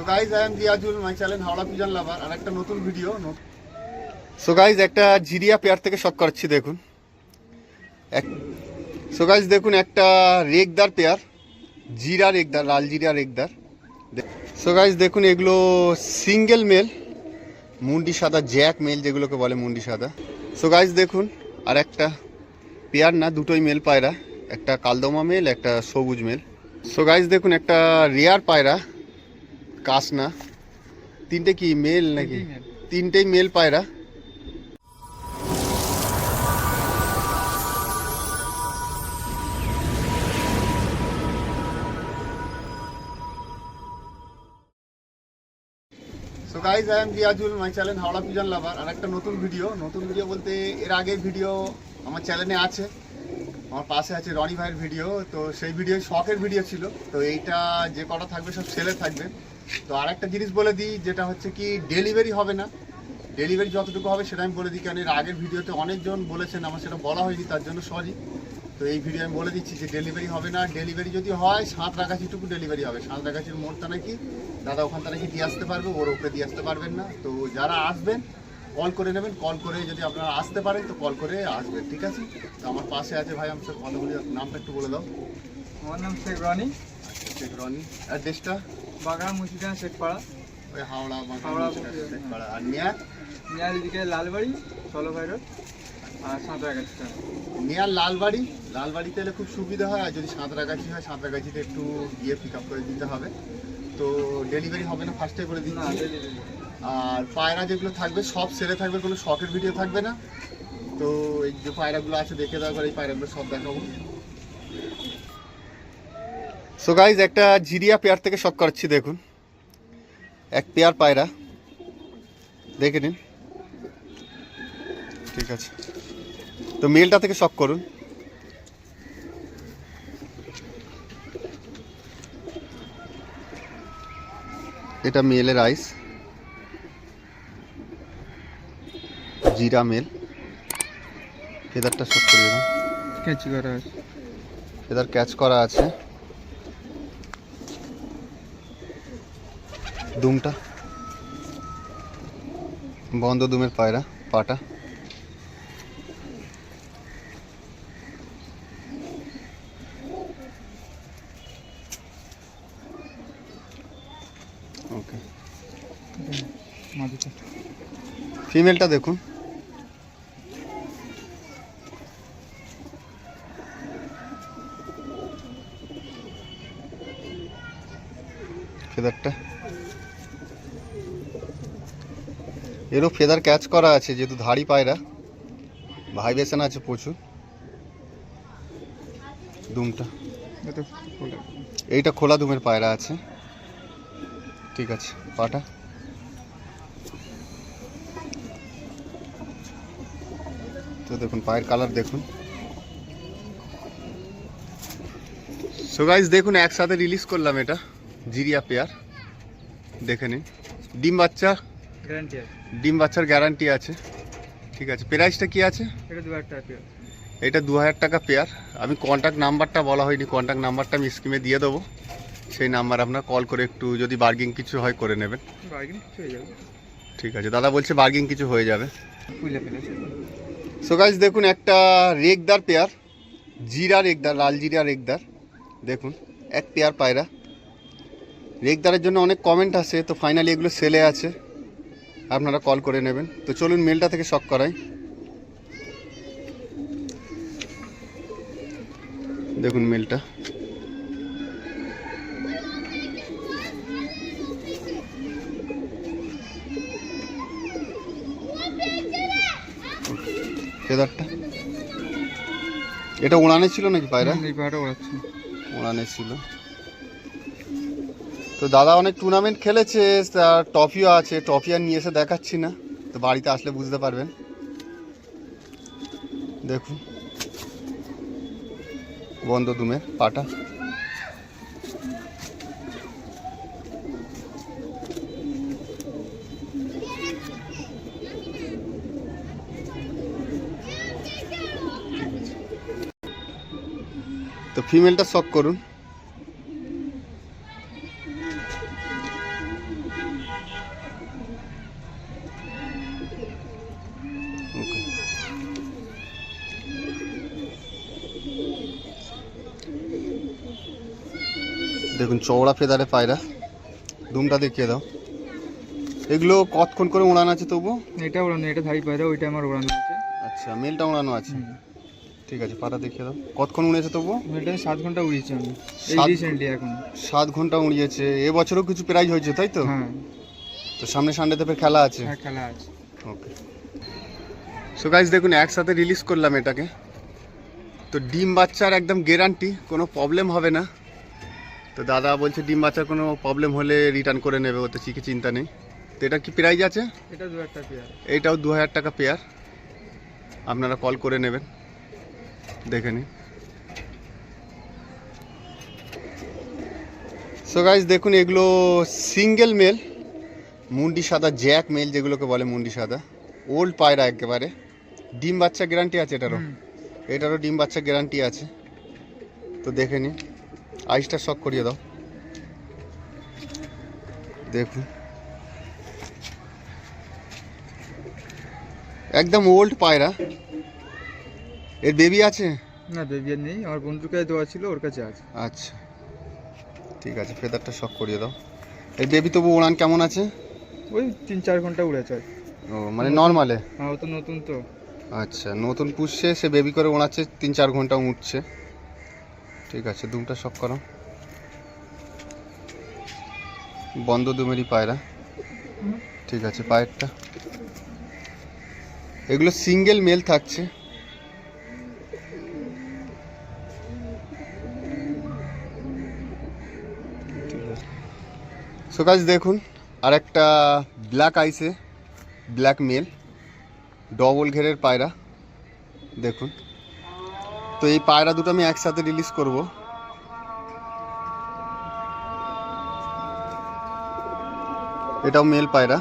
So guys, I am Riazul, my channel Howrah Pigeon Lover আর একটা নতুন video. So guys, একটা জিরিয়া pair থেকে শক করছি দেখুন। So guys দেখুন একটা রেগদার পেয়ার, জিরা রেগদার, লাল জিরা রেগদার। So guys দেখুন এগুলো সিঙ্গেল মেল, মুন্ডি সাদা জ্যাক মেল যেগুলোকে বলে মুন্ডি সাদা। So guys দেখুন আর একটা পেয়ার না, দুটোই মেল পায়রা, একটা কালদমা মেল, একটা সবুজ মেল। So guys দেখুন একটা রেয়ার পায়রা, কাসনা, তিনটে কি মেল নাকি? তিনটেই মেল পায়রা। So guys, I am Riazul, my channel Howrah Pigeon Lover আর একটা নতুন ভিডিও বলতে এর আগের ভিডিও আমার চ্যানেলে আছে, আমার পাশে আছে রনি ভাইয়ের ভিডিও। তো সেই ভিডিও শখের ভিডিও ছিল, তো এইটা যে কটা থাকবে সব সেলে থাকবে। তো আর একটা জিনিস বলে দিই, যেটা হচ্ছে কি ডেলিভারি হবে না, ডেলিভারি যতটুকু হবে সেটা আমি বলে দিই, কারণ এর আগের ভিডিওতে অনেকজন বলেছেন, আমার সেটা বলা হয়নি, তার জন্য সরি। তো এই ভিডিও আমি বলে দিচ্ছি যে ডেলিভারি হবে না। ডেলিভারি যদি হয় সাঁতরাগাছিটুকু ডেলিভারি হবে, সাঁতরাগাছির মোড়টা নাকি দাদা ওখান থেকে দিয়ে আসতে পারবে, ওর ওপরে দিয়ে আসতে পারবেন না। তো যারা আসবেন কল করে নেবেন, কল করে যদি আপনারা আসতে পারেন তো কল করে আসবেন, ঠিক আছে? তো আমার পাশে আছে ভাই, আমার সাথে কথা বলি। নামটা একটু বলে দাও। আমার নাম শেখ রনি। শেখ রনি। অ্যাড্রেসটা? বাগান মুর্শিদাবাদ শেখপাড়া, ওই হাওড়া শেখপাড়া। আর নিয়ার এদিকে লালবাড়ি, ষোলো রোড আর সাঁতরাগাছি। নিয়ার লালবাড়িতে এলে খুব সুবিধা হয়। আর যদি সাঁতরাগাছি হয়, সাঁতরাগাছিতে একটু গিয়ে পিক আপ করে দিতে হবে। তো ডেলিভারি হবে না, ফার্স্টে করে দিচ্ছি। আর পায়রা যেগুলো থাকবে সব সেরে থাকবে, কোনো শখের ভিডিও থাকবে না। তো এই যে পায়রাগুলো আছে দেখে দেওয়া করে, এই পায়রাগুলো সব দেখাবো। সো গাইজ একটা জিরিয়া পেয়ার থেকে শক করছি দেখুন, এক পেয়ার পায়রা দেখে নিন, ঠিক আছে? তো মেলটা থেকে শক করুন। এটা মেলের আইস, জিরা মেল। ফেদারটা শক করে দেবেন, ক্যাচ করা আছে, ফেদার ক্যাচ করা আছে। দুমটা বন্ধ, দুমের পায়রা, পাটা। ওকে, ফিমেলটা দেখুন, ফেদারটা, এরও ফেদার ক্যাচ করা আছে, যেহেতু ধাড়ি পায়রা, ভাইব্রেশন আছে প্রচুর। দুমটা, এইটা খোলা দুমের পায়রা আছে, ঠিক আছে? পাটা, তো দেখুন পায়ের কালার দেখুন। সো গাইস দেখুন একসাথে রিলিজ করলাম এটা জিরিয়া পেয়ার, দেখে নিন। ডিম বাচ্চার গ্যারান্টি আছে, ঠিক আছে? প্রাইসটা কি আছে? এটা 2000 টাকা পেয়ার। আমি কন্ট্যাক্ট নাম্বারটা বলা হয়নি, কন্ট্যাক্ট নাম্বারটা আমি স্ক্রিনে দিয়ে দেবো, সেই নাম্বার আপনার কল করে একটু যদি বার্গিং কিছু হয় করে নেবেন, ঠিক আছে? দাদা বলছে বার্গিং কিছু হয়ে যাবে। সো গাইস দেখুন একটা রেগদার পেয়ার, জিরা রেগদার, লাল জিরা রেগদার দেখুন, এক পেয়ার পায়রা। রেগদারের জন্য অনেক কমেন্ট আসে, তো ফাইনালি এগুলো সেলে আছে, আপনারা কল করে নেবেন। তো চলুন মেলটা থেকে শক করাই। দেখুন মেলটা, ফেদারটা, এটা উড়ানে ছিল নাকি পায়রা? উড়ানে ছিল। তো দাদা অনেক টুর্নামেন্ট খেলেছে, তার ট্রফিও আছে, ট্রফি আর নিয়ে এসে দেখাচ্ছি না, তো বাড়িতে আসলে বুঝতে পারবেন। দেখুন বন্ধ দুমের পাটা, তো ফিমেলটা শক করুন। দেখুন চওড়া ফেদারে পায়রা, দুমটা দেখিয়ে দাও। এগুলো কতক্ষণ করে উড়ানো আছে তবু? এটা ওড়ানো, এটা ধাড়ি পায়রা, ওইটা আমার ওড়ানো আছে। আচ্ছা, মেলটা উড়ানো আছে। ঠিক আছে, পাটা দেখিয়ে দাও। কতক্ষণ উড়েছে তবু? মেলটা 7 ঘন্টা উড়িয়েছি আমি, এই সাত- রিসেন্টলি এখন। 7 ঘন্টা উড়িয়েছে। এবছরও কিছু প্রাইজ হয়েছে তাই তো? হ্যাঁ তো সামনে সানডেতে ফের খেলা আছে। হ্যাঁ, খেলা আছে। ওকে, সো গাইস দেখুন একসাথে রিলিজ করলাম এটাকে। তো ডিম বাচ্চার একদম গ্যারান্টি, কোনো প্রবলেম হবে না। তো দাদা বলছে ডিম বাচ্চার কোনো প্রবলেম হলে রিটার্ন করে নেবে, ওতে কি চিন্তা নেই। তো এটা কি প্রাইস আছে? এটা 2000 টাকা পেয়ার। এইটাও 2000 টাকা পেয়ার, আপনারা কল করে নেবেন, দেখে নিন। সো গাইস দেখুন এগুলো সিঙ্গেল মেল, মুন্ডি সাদা জ্যাক মেল যেগুলোকে বলে, মুন্ডি সাদা ওল্ড পায়রা একেবারে। ডিম বাচ্চা গ্যারান্টি আছে এটারও, এটারও ডিম বাচ্চা গ্যারান্টি আছে। তো দেখে নিন, আইসটা শক করিয়ে দাও। দেখুন একদম ওল্ড পায়রা। এর বেবি আছে? না, বেবি নেই, আমার বন্ধুকে দেওয়া ছিল, ওর কাছে আছে। আচ্ছা ঠিক আছে, ফেদারটা শক করিয়ে দাও। এর বেবি তবু উড়ান কেমন আছে? ওই 3-4 ঘন্টা উড়েছে। ও মানে নর্মালে? হ্যাঁ, ও তো নতুন তো। আচ্ছা, নতুন পুষছে, সে বেবি করে ওড়াচ্ছে, 3-4 ঘন্টা উঠছে। ঠিক আছে, দুমটা শক করো। বন্ধ দুমেরই পায়রা। ঠিক আছে, পায়েরটা। এগুলো সিঙ্গেল মেল থাকছে। সো গাইস দেখুন আর একটা ব্ল্যাক আইসে ব্ল্যাক মেল, ডবল ঘেরের পায়রা। দেখুন, তো এই পায়রা দুটো আমি একসাথে রিলিজ করব। এটাও মেল পায়রা।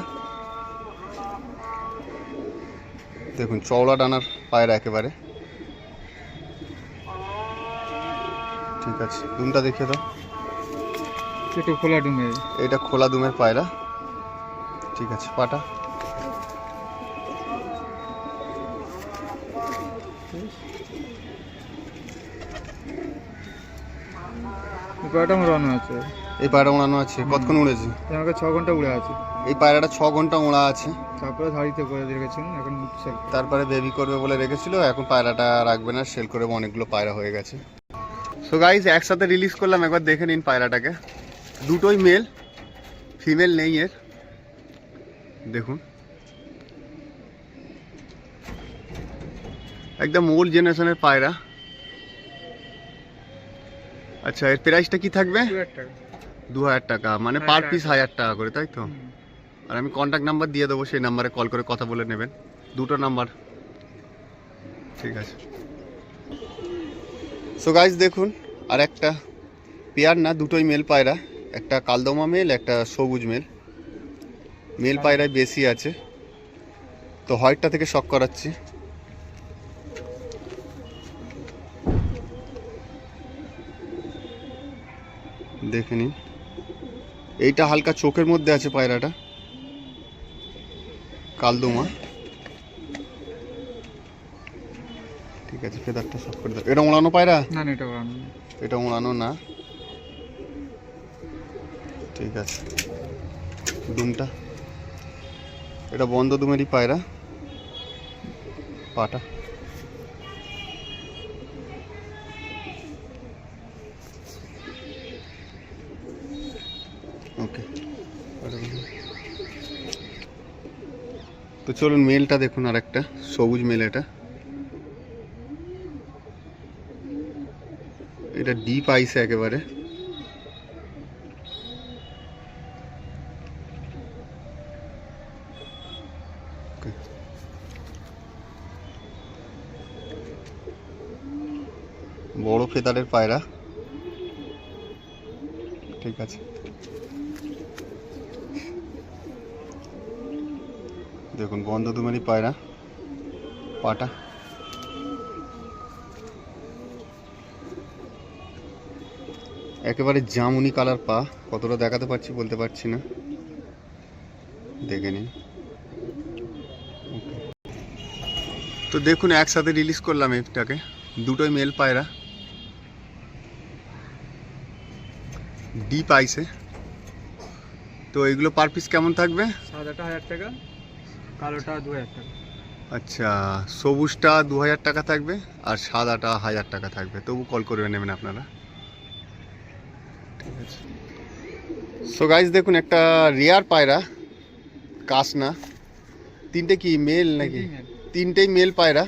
দেখুন চওড়া ডানার পায়রা একেবারে। ঠিক আছে, দুমটা দেখিয়ে দাও। একটু খোলা ডুমে। এটা খোলা দুমের পায়রা। ঠিক আছে, পাটা। পায়রাটা আমার ওড়ানো আছে। এই পায়রা উড়ানো আছে, কতক্ষণ উড়েছে? আমাকে 6 ঘন্টা উড়ে আছে। এই পায়রাটা 6 ঘন্টা উড়া আছে। তারপরে ধাড়িতে করে রেখেছেন, এখন সেল। তারপরে বেবি করবে বলে রেখেছিল, এখন পায়রাটা রাখবে না, সেল করে অনেকগুলো পায়রা হয়ে গেছে। সো গাইজ একসাথে রিলিজ করলাম, একবার দেখে নিন পায়রাটাকে। দুটোই মেল, ফিমেল নেই এর। দেখুন একদম ওল্ড জেনারেশনের পায়রা। আচ্ছা, এর প্রাইসটা কি থাকবে? 2000 টাকা। 2000 টাকা, মানে পার পিস 1000 টাকা করে, তাই তো? আর আমি কন্ট্যাক্ট নাম্বার দিয়ে দেবো, সেই নাম্বারে কল করে কথা বলে নেবেন, দুটো নাম্বার। ঠিক আছে। সো গাইজ দেখুন আর একটা পেয়ার না, দুটোই মেল পায়রা, একটা কালদমা মেল, একটা সবুজ মেল। মেল পায়রায় বেশি আছে, তো হোয়াইটটা থেকে শক করাচ্ছি। দেখে নিন, এইটা হালকা চোখের মধ্যে আছে পায়রাটা, কালদমা। ঠিক আছে, ফেদারটা শক করে দাও। এটা উড়ানো পায়রা? না না, এটা ওড়ানো। এটা উড়ানো না। ঠিক আছে, দুমটা। এটা বন্ধ দুমেরই পায়রা, পাটা। ওকে, তো চলুন মেলটা দেখুন, আর একটা সবুজ মেল। এটা ডিপ আইসে একেবারে। বড় ফেদারের পায়রা। ঠিক আছে, দেখুন বন্ধ দুমেরই পায়রা, পাটা। একেবারে জামুনি কালার পা, কতটা দেখাতে পারছি বলতে পারছি না, দেখে নিন। তো দেখুন একসাথে রিলিজ করলাম এটাকে, দুটোই মেল পায়রা। ডিপ আইসে। তো এগুলো পার পিস কেমন থাকবে? সাদাটা 1000 টাকা, কালোটা 2000 টাকা। আচ্ছা, সবুজটা 2000 টাকা থাকবে আর সাদাটা 1000 টাকা থাকবে। তবু কল করে নেবেন আপনারা, ঠিক আছে। সো গাইজ দেখুন, একটা রেয়ার পায়রা, কাসনা। তিনটে কি মেল নাকি? তিনটেই মেল পায়রা।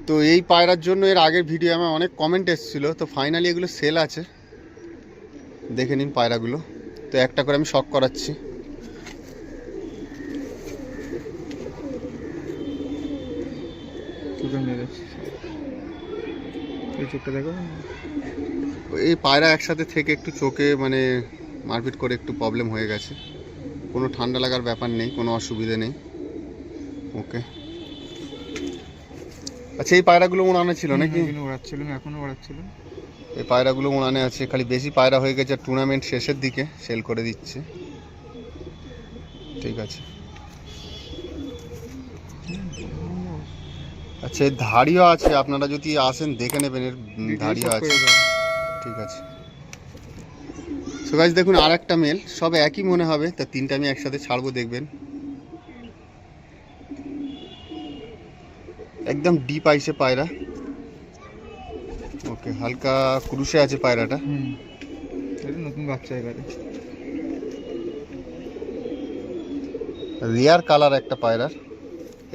তো এই পায়রার জন্য এর আগের ভিডিও আমার অনেক কমেন্ট এসেছিল। তো ফাইনালি এগুলো সেল আছে, দেখে নিন পায়রাগুলো। তো একটা করে আমি শক করাচ্ছি। এই পায়রা একসাথে থেকে একটু চোখে মানে মারপিট করে একটু প্রবলেম হয়ে গেছে। কোনো ঠান্ডা লাগার ব্যাপার নেই, কোনো অসুবিধে নেই। ওকে, আচ্ছা এই পায়রাগুলো উড়ানো ছিল নাকি? ওড়াচ্ছিল, এখনো ওড়াচ্ছিল। এই পায়রাগুলো উড়ানে আছে, খালি বেশি পায়রা হয়ে গেছে। টুর্নামেন্ট শেষের দিকে সেল করে দিচ্ছে, ঠিক আছে। আচ্ছা এর ধাড়িও আছে, আপনারা যদি আসেন দেখে নেবেন, এর ধাড়িও আছে, ঠিক আছে। সো গাইস দেখুন, আর একটা মেল, সব একই মনে হবে। তা তিনটা আমি একসাথে ছাড়বো, দেখবেন। একদম ডিপ আইসে পায়রা। ওকে, হালকা ক্রুশে আছে পায়রাটা। এটা নতুন বাচ্চা এবারে। রিয়ার কালার একটা পায়রার।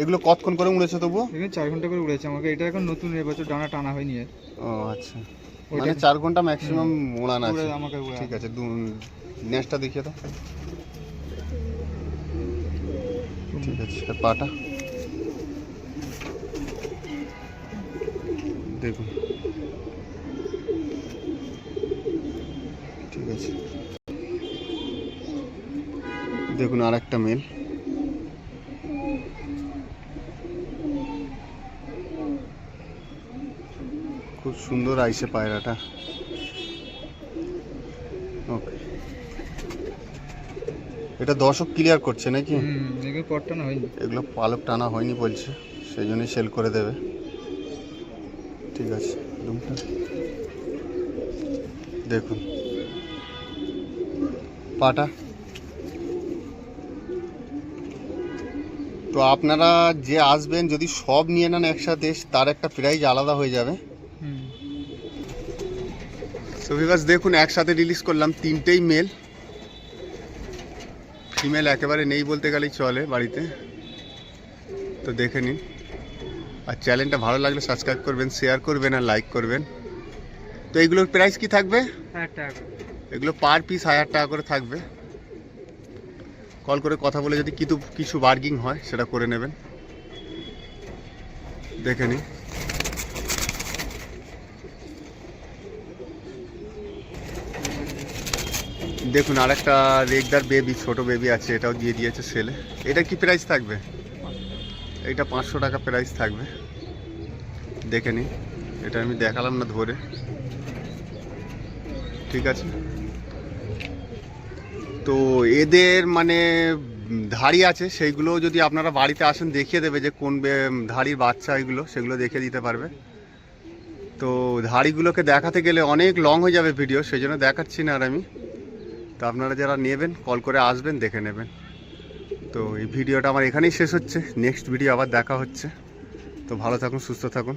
এগুলো কতক্ষণ করে উড়েছে তবু? এখানে 4 ঘন্টা করে উড়েছে আমাকে। এটা এখন নতুন, এবছর ডানা টানা হয়নি আর। ও আচ্ছা, মানে 4 ঘন্টা ম্যাক্সিমাম উড়ানো আছে, আমাকে ঠিক আছে। নেক্সটটা দেখিয়ে দাও, ঠিক আছে। আর পাটা দেখুন, ঠিক আছে। দেখুন আর একটা মেল। খুব সুন্দর আইসে পায়রাটা। ওকে, এটা দর্শক ক্লিয়ার করছে নাকি? এগুলো পট টানা হয়নি, এগুলো পালক টানা হয়নি বলছে, সেই জন্যই সেল করে দেবে, ঠিক আছে। দেখুন পাটা। তো আপনারা যে আসবেন, যদি সব নিয়ে নেন একসাথে, তার একটা প্রাইস আলাদা হয়ে যাবে। সো ভিউয়ার্স দেখুন, একসাথে রিলিজ করলাম তিনটেই মেল। ফিমেল একেবারে নেই বলতে গেলেই চলে বাড়িতে। তো দেখে নিন, আর চ্যানেলটা ভালো লাগলে সাবস্ক্রাইব করবেন, শেয়ার করবেন আর লাইক করবেন। তো এইগুলোর প্রাইস কি থাকবে? 1000 টাকা। এগুলো পার পিস 1000 টাকা করে থাকবে। কল করে কথা বলে যদি কিছু বার্গিং হয় সেটা করে নেবেন, দেখে নিন। দেখুন আর একটা রেগদার বেবি, ছোট বেবি আছে, এটাও দিয়ে দিয়েছে সেলে। এটা কি প্রাইস থাকবে? এটা 500 টাকা প্রাইস থাকবে, দেখে নিন। এটা আমি দেখালাম না ধরে, ঠিক আছে। তো এদের মানে ধাড়ি আছে, সেইগুলো যদি আপনারা বাড়িতে আসেন দেখিয়ে দেবে যে কোন ধাড়ির বাচ্চা, এগুলো সেগুলো দেখিয়ে দিতে পারবে। তো ধাড়িগুলোকে দেখাতে গেলে অনেক লং হয়ে যাবে ভিডিও, সেই জন্য দেখাচ্ছি না আর আমি। তো আপনারা যারা নেবেন কল করে আসবেন, দেখে নেবেন। তো এই ভিডিওটা আমার এখানেই শেষ হচ্ছে, নেক্সট ভিডিও আবার দেখা হচ্ছে। তো ভালো থাকুন, সুস্থ থাকুন।